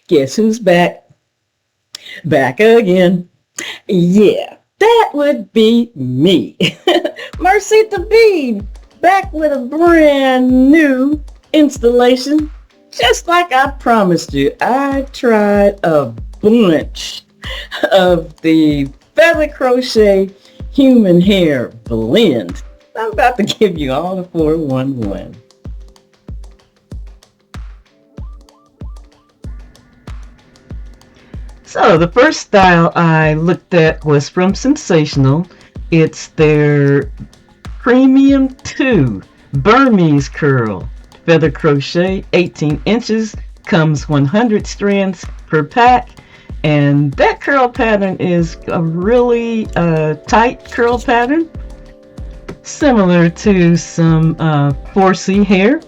Guess who's back? Back again. Yeah, that would be me. Mercy to be back with a brand new installation. Just like I promised you, I tried a bunch of the feather crochet human hair blend. I'm about to give you all the 411. So the first style I looked at was from Sensational. It's their Premium 2 Burmese curl feather crochet, 18 inches, comes 100 strands per pack, and that curl pattern is a really tight curl pattern, similar to some 4C hair.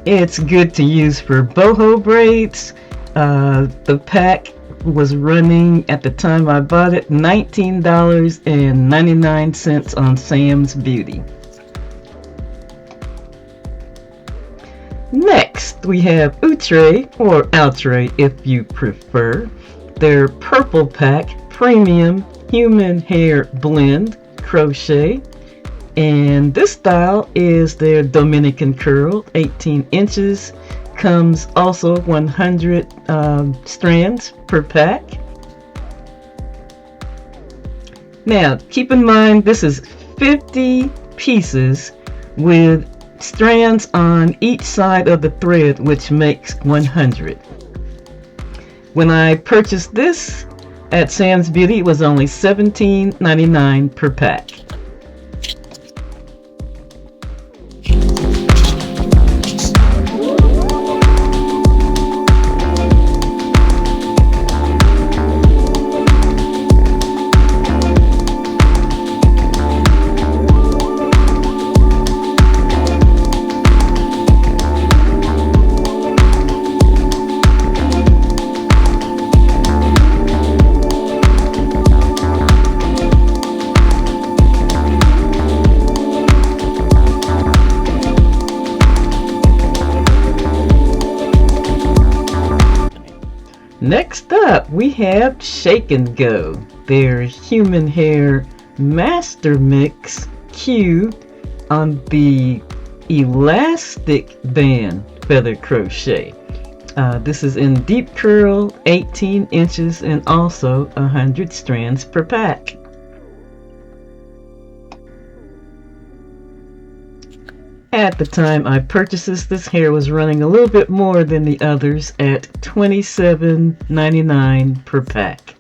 It's good to use for boho braids. The pack was running at the time I bought it $19.99 on Sam's Beauty. Next we have Outre, or Outre if you prefer, their purple pack premium human hair blend crochet, and this style is their Dominican curl, 18 inches, comes also 100 strands per pack. Now keep in mind this is 50 pieces with strands on each side of the thread, which makes 100. When I purchased this at Sam's Beauty, it was only $17.99 per pack. Next up, we have Shake and Go, their human hair master mix Q on the elastic band feather crochet. This is in deep curl, 18 inches, and also 100 strands per pack. At the time I purchased this hair was running a little bit more than the others at $27.99 per pack.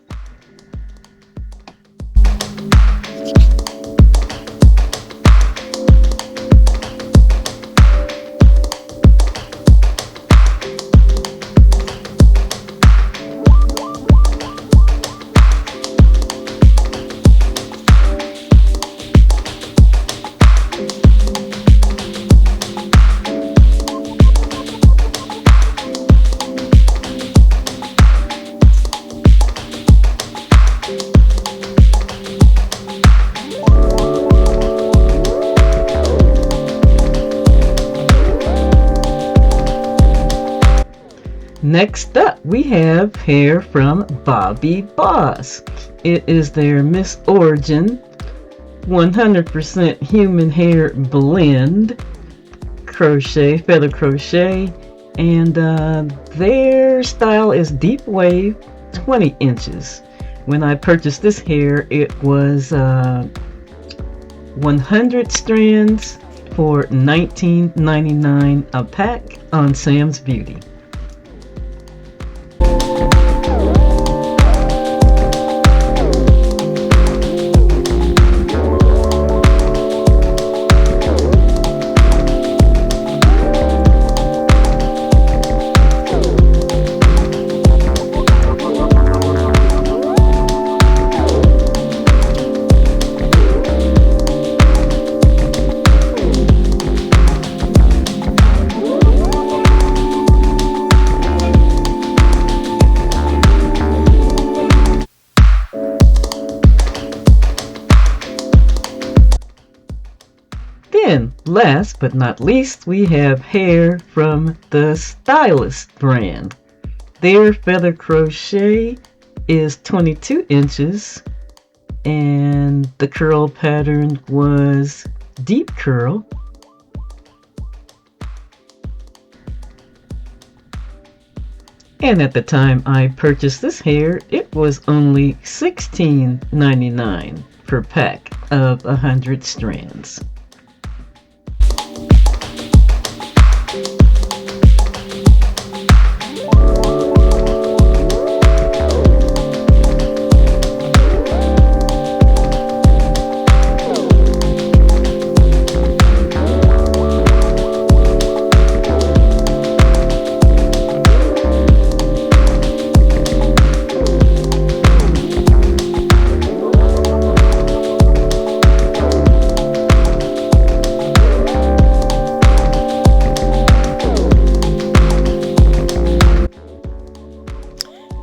Next up, we have hair from BOBBI Boss. It is their Miss Origin 100% human hair blend crochet, feather crochet, and their style is deep wave, 20 inches. When I purchased this hair, it was 100 strands for $19.99 a pack on Sam's Beauty. last but not least, we have hair from the Stylist brand. Their feather crochet is 22 inches and the curl pattern was deep curl. And at the time I purchased this hair, it was only $16.99 per pack of 100 strands.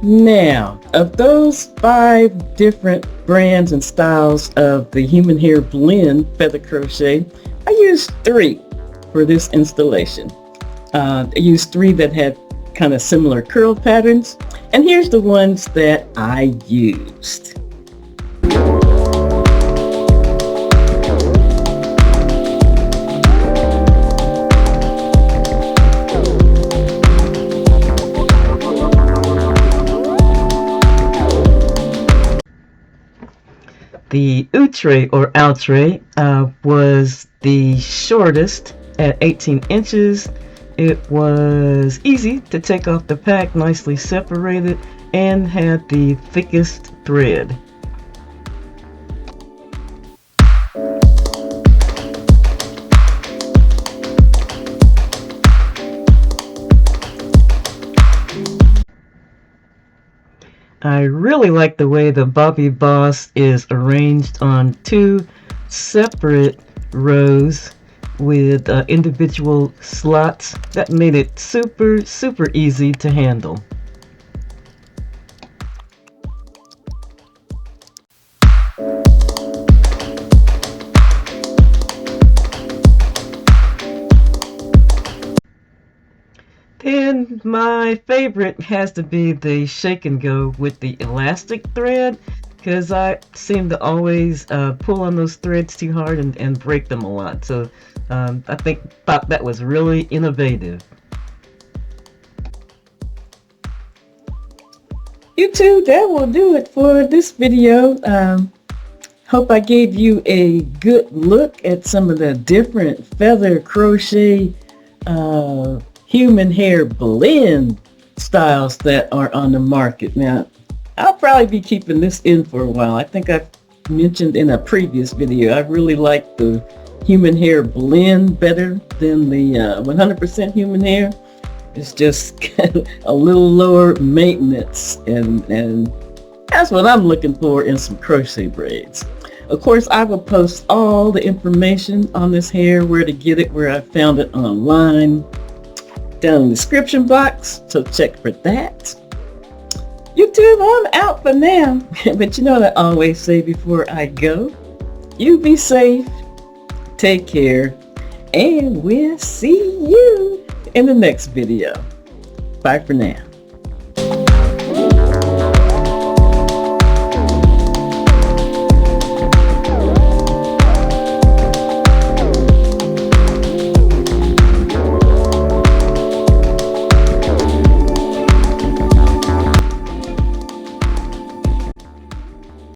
Now, of those 5 different brands and styles of the human hair blend feather crochet, I used 3 for this installation. I used 3 that had kind of similar curl patterns, and here's the ones that I used. The Outre or Outre was the shortest at 18 inches. It was easy to take off the pack, nicely separated, and had the thickest thread. I really like the way the Bobby Boss is arranged on 2 separate rows with individual slots. That made it super easy to handle. And my favorite has to be the shake and go with the elastic thread, because I seem to always pull on those threads too hard and break them a lot. So I thought that was really innovative. YouTube, that will do it for this video. Hope I gave you a good look at some of the different feather crochet human hair blend styles that are on the market. Now, I'll probably be keeping this in for a while. I think I mentioned in a previous video, I really like the human hair blend better than the 100% human hair. It's just a little lower maintenance, and that's what I'm looking for in some crochet braids. Of course, I will post all the information on this hair, where to get it, where I found it online, down in the description box, so check for that. YouTube, I'm out for now. But you know what I always say before I go? You be safe, take care, and we'll see you in the next video. Bye for now.